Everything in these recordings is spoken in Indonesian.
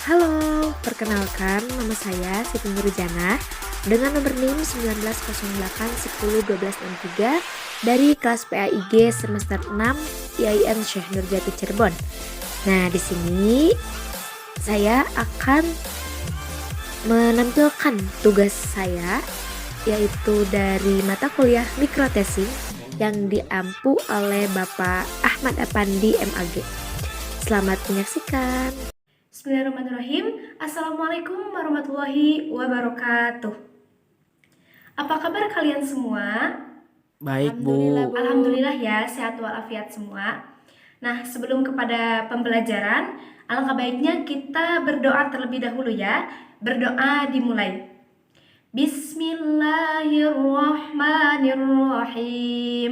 Halo, perkenalkan nama saya Siti Nurjana dengan nomor NIM 1908101263 dari kelas PAIG semester 6 IAIN Syekh Nurjati Cirebon. Nah, di sini saya akan menampilkan tugas saya yaitu dari mata kuliah mikrotesing yang diampu oleh Bapak Ahmad Apandi MAG. Selamat menyaksikan. Bismillahirrahmanirrahim. Assalamualaikum warahmatullahi wabarakatuh. Apa kabar kalian semua? Baik, Bu. Alhamdulillah ya, sehat walafiat semua. Nah, sebelum kepada pembelajaran, alangkah baiknya kita berdoa terlebih dahulu ya. Berdoa dimulai. Bismillahirrahmanirrahim.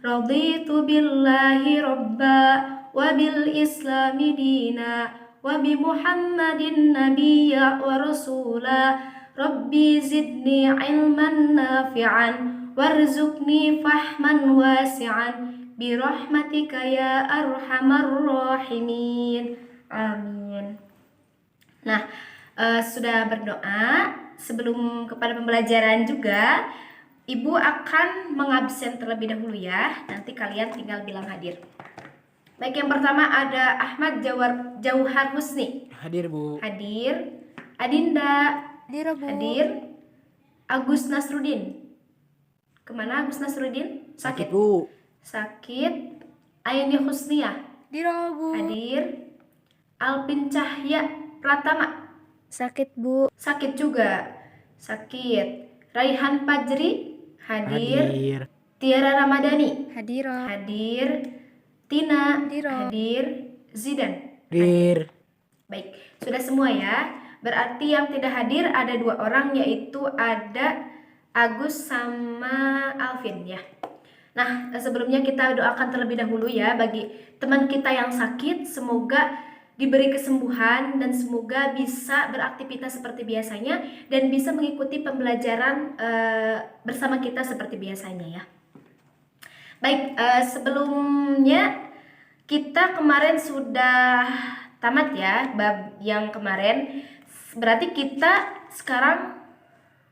Raditu billahi robba wa bil islami dina wa bi Muhammadin nabiyya wa rasula. Rabbi zidni ilman nafi'an warzuqni fahman wasi'an bi rahmatika ya arhamar rahimin. Amin. Nah, sudah berdoa. Sebelum kepada pembelajaran juga, Ibu akan mengabsen terlebih dahulu ya. Nanti kalian tinggal bilang hadir. Baik, yang pertama ada Ahmad Jauhar Husni. Hadir, Bu. Hadir. Adinda. Hadir, Bu. Hadir. Agus Nasrudin. Kemana Agus Nasrudin? Sakit, Bu. Sakit. Aini Husniyah. Hadir, Bu. Hadir. Alpin Cahya Pratama. Sakit, Bu. Sakit juga. Sakit. Raihan Fajri. Hadir. Tiara Ramadhani. Hadir. Hadir. Tina. Hadir. Hadir. Zidan. Hadir. Baik, sudah semua ya. Berarti yang tidak hadir ada 2 orang, yaitu ada Agus sama Alvin ya. Nah, sebelumnya kita doakan terlebih dahulu ya bagi teman kita yang sakit. Semoga diberi kesembuhan dan semoga bisa beraktivitas seperti biasanya dan bisa mengikuti pembelajaran bersama kita seperti biasanya ya. Baik, sebelumnya kita kemarin sudah tamat ya bab yang kemarin. Berarti kita sekarang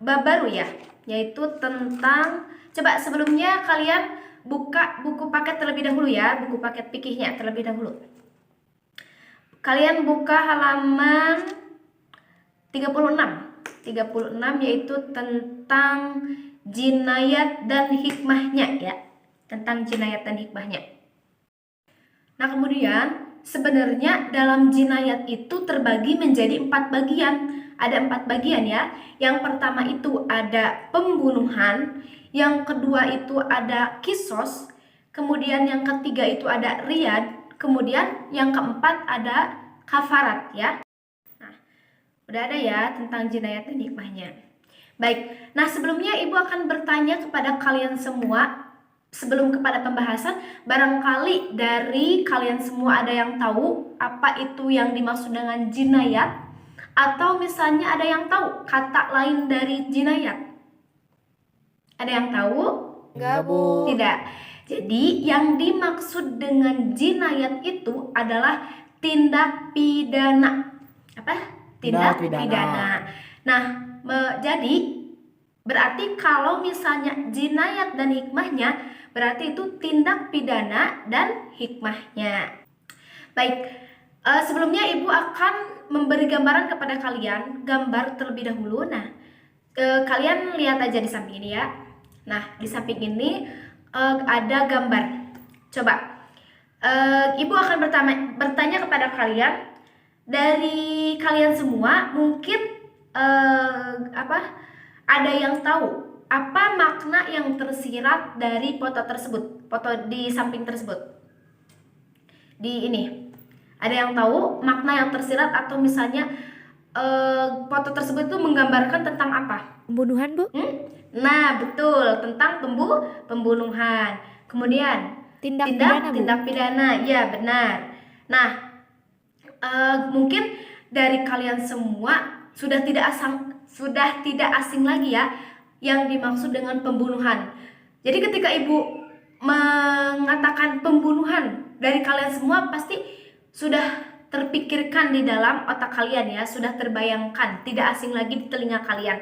bab baru ya, yaitu tentang, coba sebelumnya kalian buka buku paket terlebih dahulu ya, buku paket fikihnya terlebih dahulu. Kalian buka halaman 36 yaitu tentang jinayat dan hikmahnya ya. Tentang jinayat dan hikmahnya. Nah, kemudian sebenarnya dalam jinayat itu terbagi menjadi 4 bagian. Ada 4 bagian ya. Yang pertama itu ada pembunuhan, yang kedua itu ada kisos, kemudian yang ketiga itu ada riyad, kemudian yang keempat ada kafarat ya. Nah, udah ada ya tentang jinayat dan hikmahnya. Baik, nah sebelumnya Ibu akan bertanya kepada kalian semua. Sebelum kepada pembahasan, barangkali dari kalian semua ada yang tahu apa itu yang dimaksud dengan jinayat, atau misalnya ada yang tahu kata lain dari jinayat. Ada yang tahu? Enggak, Bu. Tidak. Jadi yang dimaksud dengan jinayat itu adalah tindak pidana. Apa? Tindak pidana. Nah, jadi berarti kalau misalnya jinayat dan hikmahnya, berarti itu tindak pidana dan hikmahnya. Baik, sebelumnya Ibu akan memberi gambaran kepada kalian, gambar terlebih dahulu. Nah, kalian lihat aja di samping ini ya. Nah, di samping ini ada gambar. Coba, Ibu akan bertanya kepada kalian. Dari kalian semua mungkin ada yang tahu apa makna yang tersirat dari foto tersebut, foto di samping tersebut. Di ini, ada yang tahu makna yang tersirat atau misalnya foto tersebut itu menggambarkan tentang apa? Pembunuhan, Bu? Nah, betul, tentang pembunuhan. Kemudian tindak pidana, ya benar. Nah, mungkin dari kalian semua sudah tidak asing lagi ya yang dimaksud dengan pembunuhan. Jadi ketika Ibu mengatakan pembunuhan, dari kalian semua pasti sudah terpikirkan di dalam otak kalian ya, sudah terbayangkan, tidak asing lagi di telinga kalian.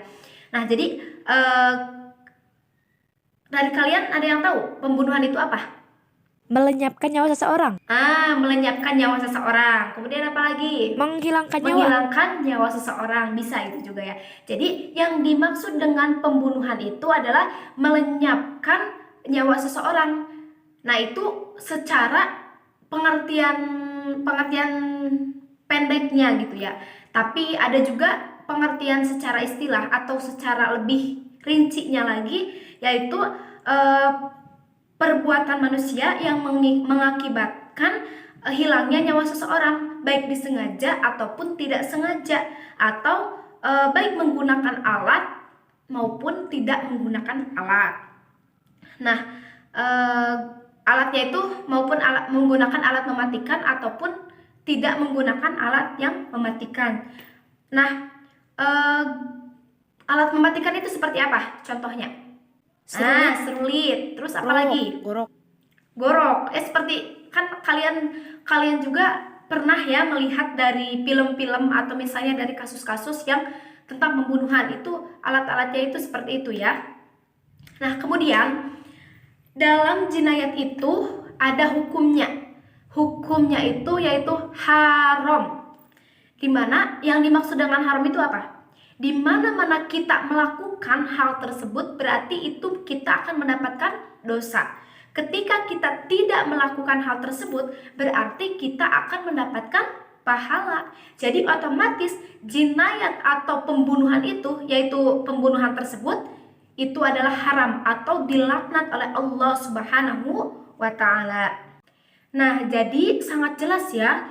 Nah, jadi dari kalian ada yang tahu pembunuhan itu apa? Melenyapkan nyawa seseorang. Melenyapkan nyawa seseorang. Kemudian apa lagi? Menghilangkan nyawa. Menghilangkan nyawa seseorang, bisa itu juga ya. Jadi yang dimaksud dengan pembunuhan itu adalah melenyapkan nyawa seseorang. Nah, itu secara pengertian pendeknya gitu ya. Tapi ada juga pengertian secara istilah atau secara lebih rincinya lagi, yaitu perbuatan manusia yang mengakibatkan hilangnya nyawa seseorang, baik disengaja ataupun tidak sengaja, atau baik menggunakan alat maupun tidak menggunakan alat. Nah, alatnya itu menggunakan alat mematikan ataupun tidak menggunakan alat yang mematikan. Nah, alat mematikan itu seperti apa? Contohnya? Serulit. Terus apa lagi? Gorok. Seperti kan kalian juga pernah ya melihat dari film-film atau misalnya dari kasus-kasus yang tentang pembunuhan, itu alat-alatnya itu seperti itu ya. Nah, kemudian dalam jinayat itu ada hukumnya. Hukumnya itu yaitu haram. Dimana yang dimaksud dengan haram itu apa? Di mana-mana kita melakukan hal tersebut berarti itu kita akan mendapatkan dosa. Ketika kita tidak melakukan hal tersebut berarti kita akan mendapatkan pahala. Jadi otomatis jinayat atau pembunuhan itu, yaitu pembunuhan tersebut, itu adalah haram atau dilaknat oleh Allah Subhanahu wa Ta'ala. Nah, jadi sangat jelas ya,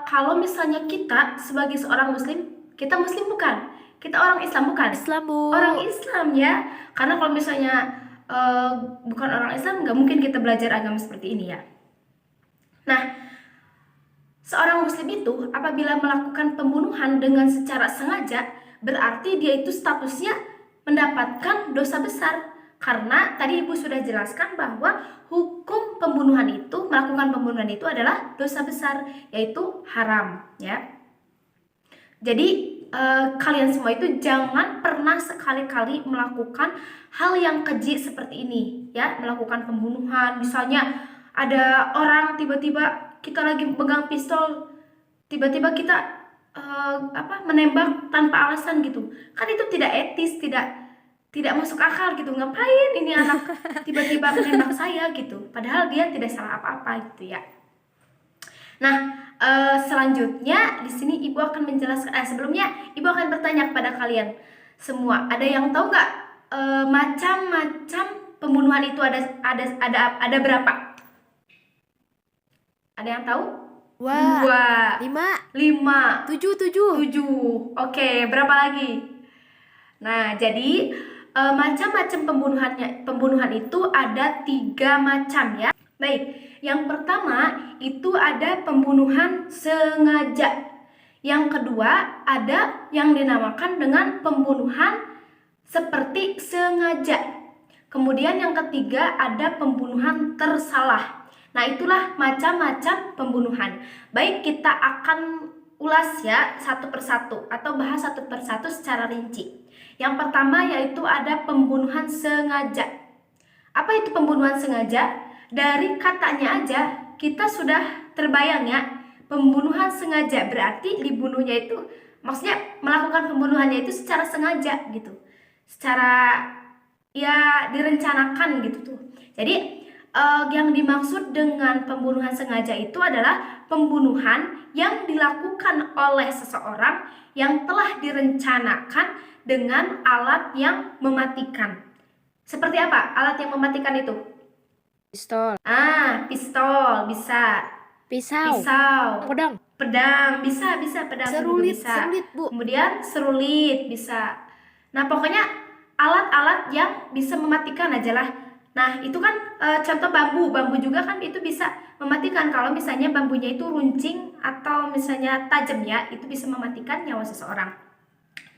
kalau misalnya kita sebagai seorang muslim, kita muslim bukan? Kita orang Islam bukan? Islam, Bu. Orang Islam ya. Karena kalau misalnya bukan orang Islam, nggak mungkin kita belajar agama seperti ini ya. Nah, seorang muslim itu apabila melakukan pembunuhan dengan secara sengaja, berarti dia itu statusnya mendapatkan dosa besar. Karena tadi Ibu sudah jelaskan bahwa hukum pembunuhan itu, melakukan pembunuhan itu adalah dosa besar, yaitu haram ya. Jadi kalian semua itu jangan pernah sekali-kali melakukan hal yang keji seperti ini ya, melakukan pembunuhan. Misalnya ada orang tiba-tiba kita lagi pegang pistol, tiba-tiba kita menembak tanpa alasan gitu. Kan itu tidak etis, tidak masuk akal gitu. Ngapain ini anak tiba-tiba menembak saya gitu, padahal dia tidak salah apa-apa gitu ya. Nah, selanjutnya di sini Ibu akan menjelaskan. Sebelumnya Ibu akan bertanya kepada kalian semua, ada yang tahu nggak macam-macam pembunuhan itu ada berapa? Ada yang tahu? Wah. 2, 5, 5, 7. Oke, berapa lagi? Nah, jadi macam-macam pembunuhan itu ada 3 macam ya. Baik, yang pertama itu ada pembunuhan sengaja. Yang kedua ada yang dinamakan dengan pembunuhan seperti sengaja. Kemudian yang ketiga ada pembunuhan tersalah. Nah, itulah macam-macam pembunuhan. Baik, kita akan ulas ya satu persatu atau bahas satu persatu secara rinci. Yang pertama yaitu ada pembunuhan sengaja. Apa itu pembunuhan sengaja? Dari katanya aja kita sudah terbayang ya, pembunuhan sengaja berarti dibunuhnya itu, maksudnya melakukan pembunuhannya itu secara sengaja gitu, secara ya direncanakan gitu tuh. Jadi yang dimaksud dengan pembunuhan sengaja itu adalah pembunuhan yang dilakukan oleh seseorang yang telah direncanakan dengan alat yang mematikan. Seperti apa alat yang mematikan itu? Pistol. Pistol bisa. Pisau. Pedang bisa pedang Serulit, juga bisa. serulit, Bu. Kemudian serulit bisa. Nah, pokoknya alat-alat yang bisa mematikan aja lah. Nah, itu kan contoh bambu juga kan itu bisa mematikan. Kalau misalnya bambunya itu runcing atau misalnya tajam ya, itu bisa mematikan nyawa seseorang.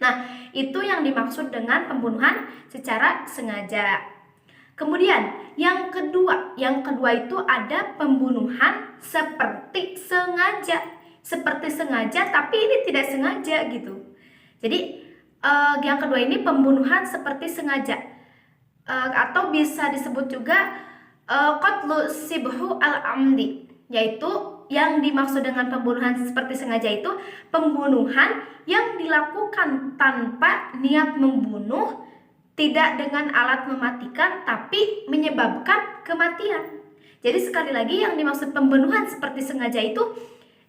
Nah, itu yang dimaksud dengan pembunuhan secara sengaja. Kemudian yang kedua itu ada pembunuhan seperti sengaja. seperti sengaja tapi ini tidak sengaja gitu. Jadi yang kedua ini pembunuhan seperti sengaja, atau bisa disebut juga qatlu sibhu al-amdi, yaitu yang dimaksud dengan pembunuhan seperti sengaja itu pembunuhan yang dilakukan tanpa niat membunuh, tidak dengan alat mematikan tapi menyebabkan kematian. Jadi sekali lagi yang dimaksud pembunuhan seperti sengaja itu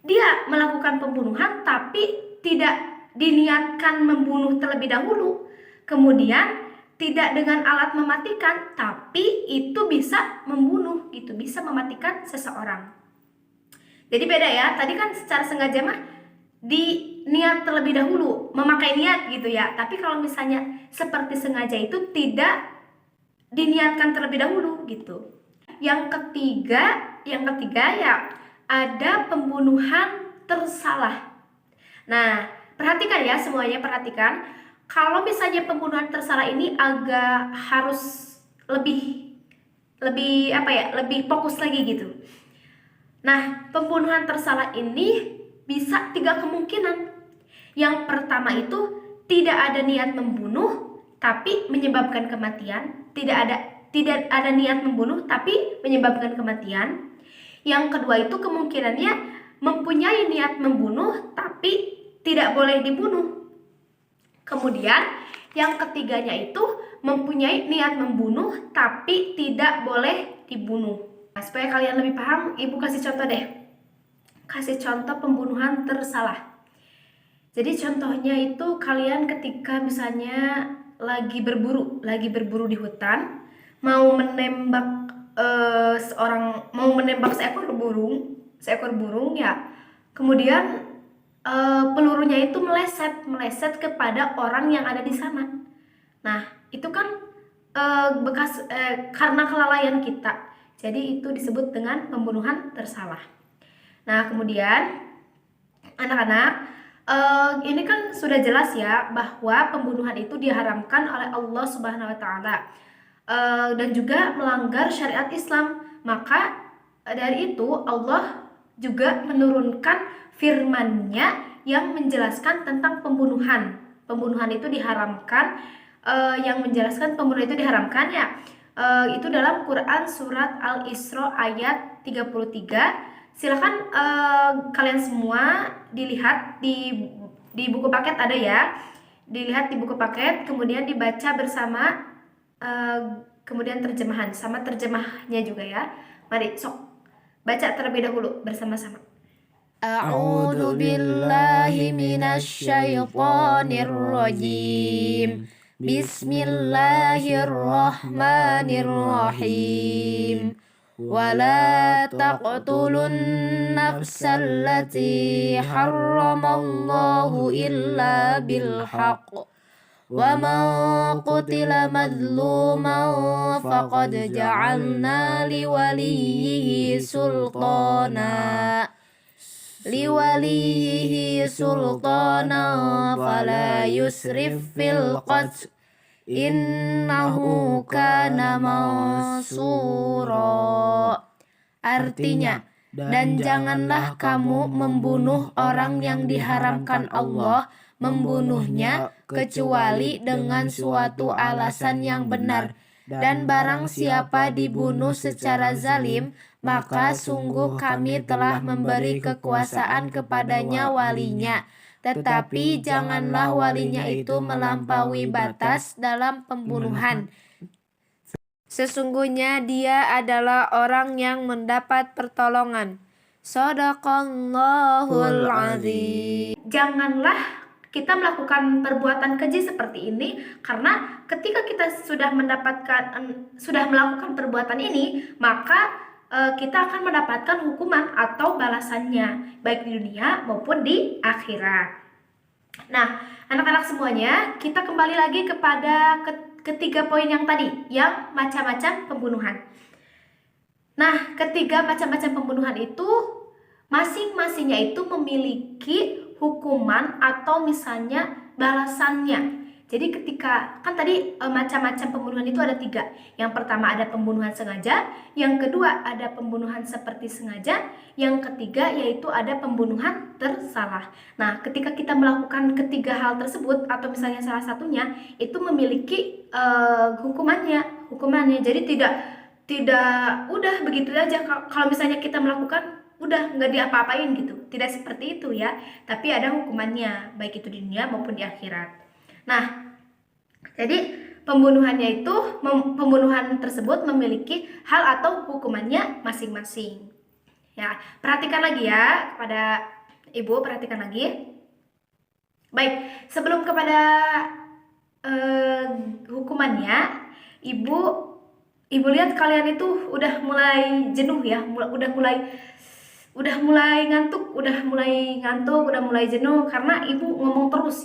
dia melakukan pembunuhan tapi tidak diniatkan membunuh terlebih dahulu, kemudian tidak dengan alat mematikan, tapi itu bisa membunuh, itu bisa mematikan seseorang. Jadi beda ya, tadi kan secara sengaja mah di niat terlebih dahulu, memakai niat gitu ya. Tapi kalau misalnya seperti sengaja itu tidak diniatkan terlebih dahulu gitu. Yang ketiga ya ada pembunuhan tersalah. Nah, perhatikan ya semuanya, perhatikan. Kalau misalnya pembunuhan tersalah ini agak harus lebih fokus lagi gitu. Nah, pembunuhan tersalah ini bisa 3 kemungkinan. Yang pertama itu tidak ada niat membunuh tapi menyebabkan kematian, tidak ada niat membunuh tapi menyebabkan kematian. Yang kedua itu kemungkinannya mempunyai niat membunuh tapi tidak boleh dibunuh. Kemudian yang ketiganya itu mempunyai niat membunuh tapi tidak boleh dibunuh. Nah, supaya kalian lebih paham, Ibu kasih contoh deh. Kasih contoh pembunuhan tersalah. Jadi contohnya itu kalian ketika misalnya lagi berburu di hutan, mau menembak seekor burung ya. Kemudian pelurunya itu meleset kepada orang yang ada di sana. Nah, itu kan karena kelalaian kita. Jadi itu disebut dengan pembunuhan tersalah. Nah, kemudian anak-anak, ini kan sudah jelas ya bahwa pembunuhan itu diharamkan oleh Allah Subhanahu wa taala. Dan juga melanggar syariat Islam. Maka dari itu Allah juga menurunkan firman-Nya yang menjelaskan tentang pembunuhan. Pembunuhan itu diharamkan, yang menjelaskan pembunuhan itu diharamkan ya. Itu dalam Quran surat Al-Isra ayat 33. Silakan kalian semua dilihat di buku paket ada ya. Dilihat di buku paket, kemudian dibaca bersama, kemudian terjemahan sama terjemahnya juga ya. Mari sok baca terlebih dahulu bersama-sama. A'udzu billahi minasyaitonir rajim. Bismillahirrahmanirrahim. Wala taqtulun nafsallati harramallahu illa bil haqq. Wa man qutila madluman faqad ja'alna liwaliyhi sultana fala yusrif fil qatl innahu kana mansura. Artinya, dan janganlah kamu membunuh orang yang diharamkan Allah membunuhnya kecuali dengan suatu alasan yang benar. Dan barang siapa dibunuh secara zalim, maka sungguh kami telah memberi kekuasaan kepadanya walinya. Tetapi janganlah walinya itu melampaui batas dalam pembunuhan. Sesungguhnya dia adalah orang yang mendapat pertolongan. Shadaqallahul azim. Janganlah kita melakukan perbuatan keji seperti ini, karena ketika kita sudah melakukan perbuatan ini, maka kita akan mendapatkan hukuman atau balasannya baik di dunia maupun di akhirat. Nah, anak-anak semuanya, kita kembali lagi kepada ketiga poin yang tadi, yang macam-macam pembunuhan. Nah, ketiga macam-macam pembunuhan itu masing-masingnya itu memiliki hukuman atau misalnya balasannya. Jadi ketika kan tadi macam-macam pembunuhan itu ada 3. Yang pertama ada pembunuhan sengaja, yang kedua ada pembunuhan seperti sengaja, yang ketiga yaitu ada pembunuhan tersalah. Nah, ketika kita melakukan ketiga hal tersebut atau misalnya salah satunya itu memiliki hukumannya. Jadi tidak udah begitu aja. Kalau misalnya kita melakukan udah nggak diapa-apain gitu, tidak seperti itu ya, tapi ada hukumannya baik itu di dunia maupun di akhirat. Nah, jadi pembunuhan tersebut memiliki hal atau hukumannya masing-masing. Ya, perhatikan lagi ya kepada ibu, perhatikan lagi. Baik, sebelum kepada hukumannya, ibu lihat kalian itu udah mulai jenuh ya, udah mulai ngantuk, udah mulai jenuh karena ibu ngomong terus.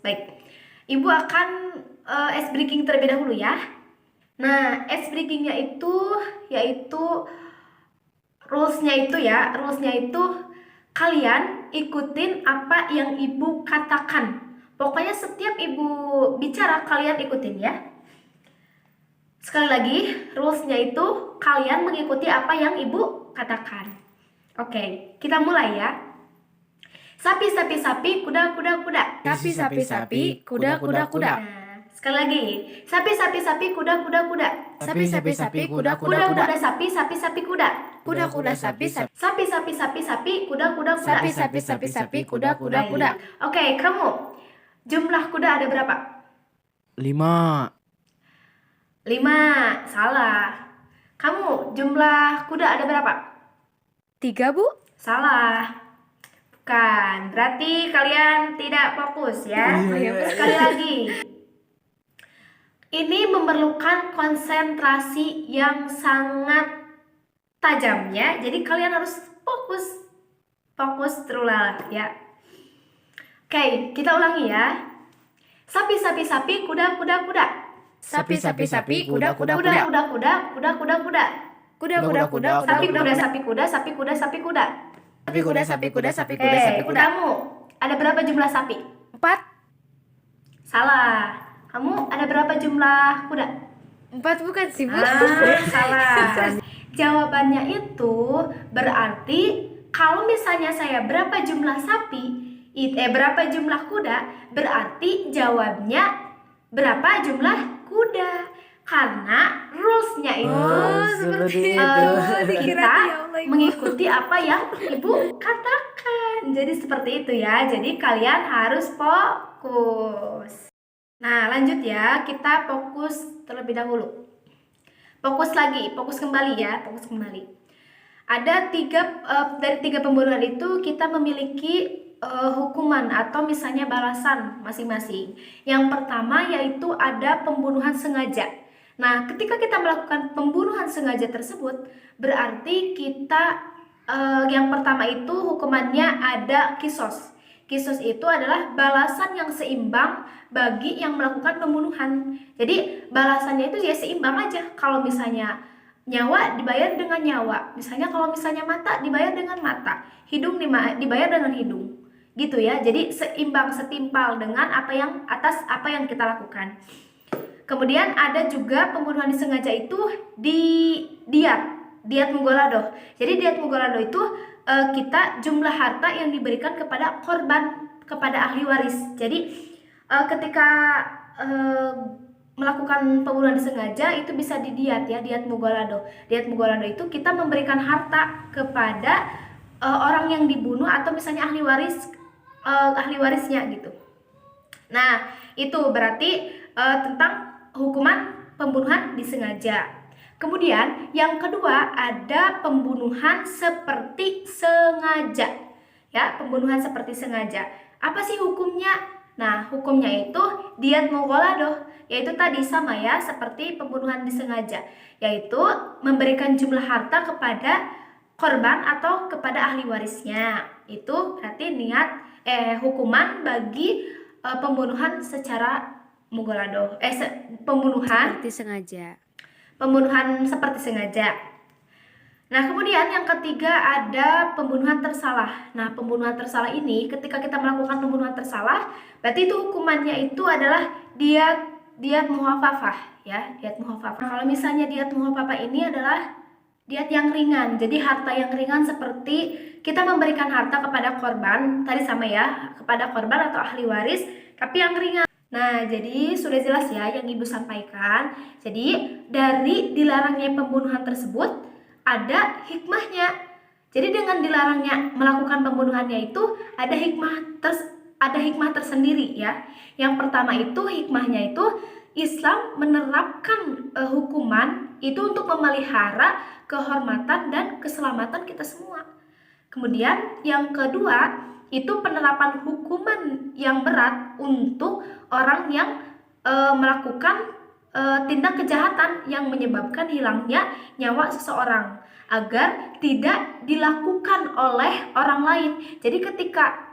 Baik, ibu akan ice breaking terlebih dahulu ya. Nah, ice breakingnya itu yaitu rulesnya itu kalian ikutin apa yang ibu katakan. Pokoknya setiap ibu bicara kalian ikutin ya. Sekali lagi, rulesnya itu kalian mengikuti apa yang ibu katakan. Oke, kita mulai ya. Sapi, kuda. Sapi, kuda. Nah, sekali lagi. Sapi, kuda. Sapi, kuda. Kuda, sapi, kuda. Kuda, sapi. Sapi, kuda. Sapi, kuda. Baik. Oke, kamu. Jumlah kuda ada berapa? 5. 5. Salah. Kamu, jumlah kuda ada berapa? 3, Bu. Salah. Bukan. Berarti kalian tidak fokus ya. Sekali lagi. Ini memerlukan konsentrasi yang sangat tajam ya. Jadi kalian harus fokus. Fokus terulang ya. Oke, kita ulangi ya. Sapi, kuda. Sapi, kuda. Kuda. Kuda. Sapi, kuda. Sapi, kuda. Kamu ada berapa jumlah sapi? 4. Salah. Kamu ada berapa jumlah kuda? 4 bukan sih, Bu. Salah. Jawabannya itu berarti kalau misalnya saya berapa jumlah berapa jumlah kuda, berarti jawabnya berapa jumlah kuda. Karena rulesnya itu seperti kita mengikuti apa yang ibu katakan. Jadi seperti itu ya. Jadi kalian harus fokus. Nah, lanjut ya. Kita fokus terlebih dahulu. Fokus kembali ya. Ada dari 3 pembunuhan itu kita memiliki hukuman atau misalnya balasan masing-masing. Yang pertama yaitu ada pembunuhan sengaja. Nah, ketika kita melakukan pembunuhan sengaja tersebut, berarti kita yang pertama itu hukumannya ada kisos. Kisos itu adalah balasan yang seimbang bagi yang melakukan pembunuhan. Jadi balasannya itu ya seimbang aja. Kalau misalnya nyawa dibayar dengan nyawa, misalnya kalau misalnya mata dibayar dengan mata, hidung dibayar dengan hidung, gitu ya. Jadi seimbang, setimpal dengan apa yang kita lakukan. Kemudian ada juga pembunuhan disengaja itu di diat mugolado. Jadi diat mugolado itu kita jumlah harta yang diberikan kepada korban, kepada ahli waris. Jadi ketika melakukan pembunuhan disengaja itu bisa didiat ya, diat mugolado. Diat mugolado itu kita memberikan harta kepada orang yang dibunuh atau misalnya ahli warisnya gitu. Nah, itu berarti tentang hukuman pembunuhan disengaja. Kemudian yang kedua ada pembunuhan seperti sengaja. Ya, pembunuhan seperti sengaja. Apa sih hukumnya? Nah, hukumnya itu diat mugolado, yaitu tadi sama ya seperti pembunuhan disengaja, yaitu memberikan jumlah harta kepada korban atau kepada ahli warisnya. Itu berarti hukuman bagi pembunuhan secara mugolado, pembunuhan Seperti sengaja. pembunuhan seperti sengaja. Nah, kemudian yang ketiga ada pembunuhan tersalah. Nah, pembunuhan tersalah ini ketika kita melakukan pembunuhan tersalah, berarti itu hukumannya itu adalah diat muhafafah ya, diat muhafafah. Kalau misalnya diat muhafafah ini adalah diat yang ringan. Jadi harta yang ringan seperti kita memberikan harta kepada korban, tadi sama ya, kepada korban atau ahli waris, tapi yang ringan. Nah, jadi sudah jelas ya yang Ibu sampaikan. Jadi dari dilarangnya pembunuhan tersebut ada hikmahnya. Jadi dengan dilarangnya melakukan pembunuhannya itu ada hikmah tersendiri ya. Yang pertama itu hikmahnya itu Islam menerapkan hukuman itu untuk memelihara kehormatan dan keselamatan kita semua. Kemudian yang kedua itu penerapan hukuman yang berat untuk orang yang melakukan tindak kejahatan yang menyebabkan hilangnya nyawa seseorang agar tidak dilakukan oleh orang lain. Jadi ketika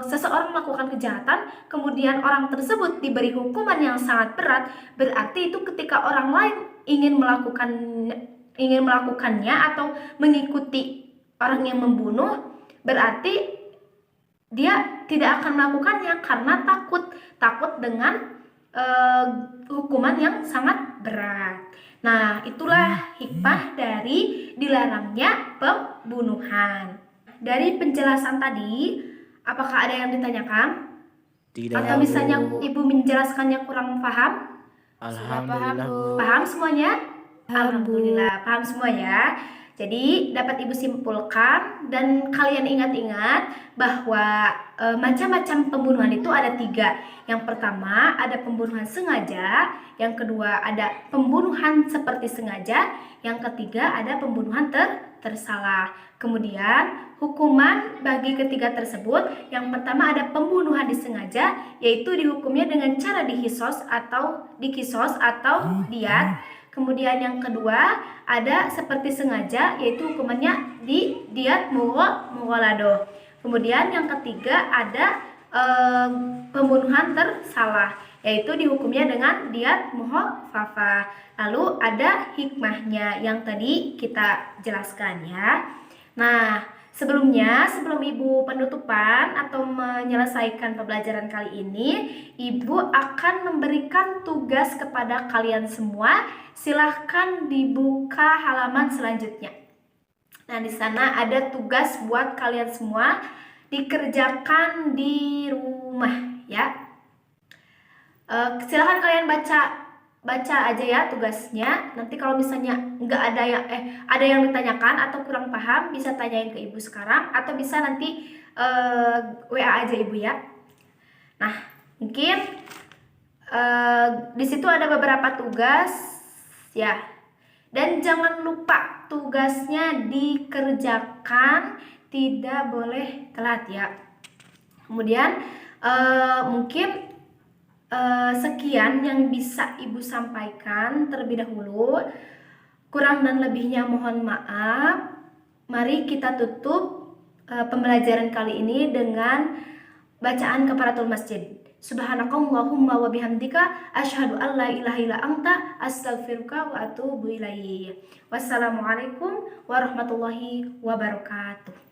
seseorang melakukan kejahatan, kemudian orang tersebut diberi hukuman yang sangat berat, berarti itu ketika orang lain ingin melakukannya atau mengikuti orang yang membunuh, berarti dia tidak akan melakukannya karena takut dengan hukuman yang sangat berat. Nah, itulah hikmah dari dilarangnya pembunuhan. Dari penjelasan tadi, apakah ada yang ditanyakan? Tidak. Atau misalnya Ibu menjelaskannya kurang paham? Alhamdulillah, Bu. Paham semuanya? Alhamdulillah, paham semua ya. Jadi dapat Ibu simpulkan dan kalian ingat-ingat bahwa macam-macam pembunuhan itu ada 3. Yang pertama ada pembunuhan sengaja, yang kedua ada pembunuhan seperti sengaja, yang ketiga ada pembunuhan tersalah. Kemudian hukuman bagi ketiga tersebut, yang pertama ada pembunuhan disengaja, yaitu dihukumnya dengan cara dikisos atau diat. Kemudian yang kedua ada seperti sengaja, yaitu hukumannya di diat mughaladoh. Kemudian yang ketiga ada pembunuhan tersalah, yaitu dihukumnya dengan diat muhafafah. Lalu ada hikmahnya yang tadi kita jelaskan ya. Nah, sebelum Ibu penutupan atau menyelesaikan pembelajaran kali ini, Ibu akan memberikan tugas kepada kalian semua. Silahkan dibuka halaman selanjutnya. Nah, di sana ada tugas buat kalian semua, dikerjakan di rumah ya. Silahkan kalian baca aja ya tugasnya. Nanti kalau misalnya ada yang ditanyakan atau kurang paham, bisa tanyain ke Ibu sekarang atau bisa nanti WA aja Ibu ya. Nah, mungkin di situ ada beberapa tugas ya. Dan jangan lupa tugasnya dikerjakan, tidak boleh telat ya. Kemudian mungkin sekian yang bisa Ibu sampaikan terlebih dahulu. Kurang dan lebihnya mohon maaf. Mari kita tutup pembelajaran kali ini dengan bacaan kafaratul masjid. Subhanakallahumma wa bihamdika asyhadu an la ilaha illa anta astaghfiruka wa atubu ilaik. Wassalamualaikum warahmatullahi wabarakatuh.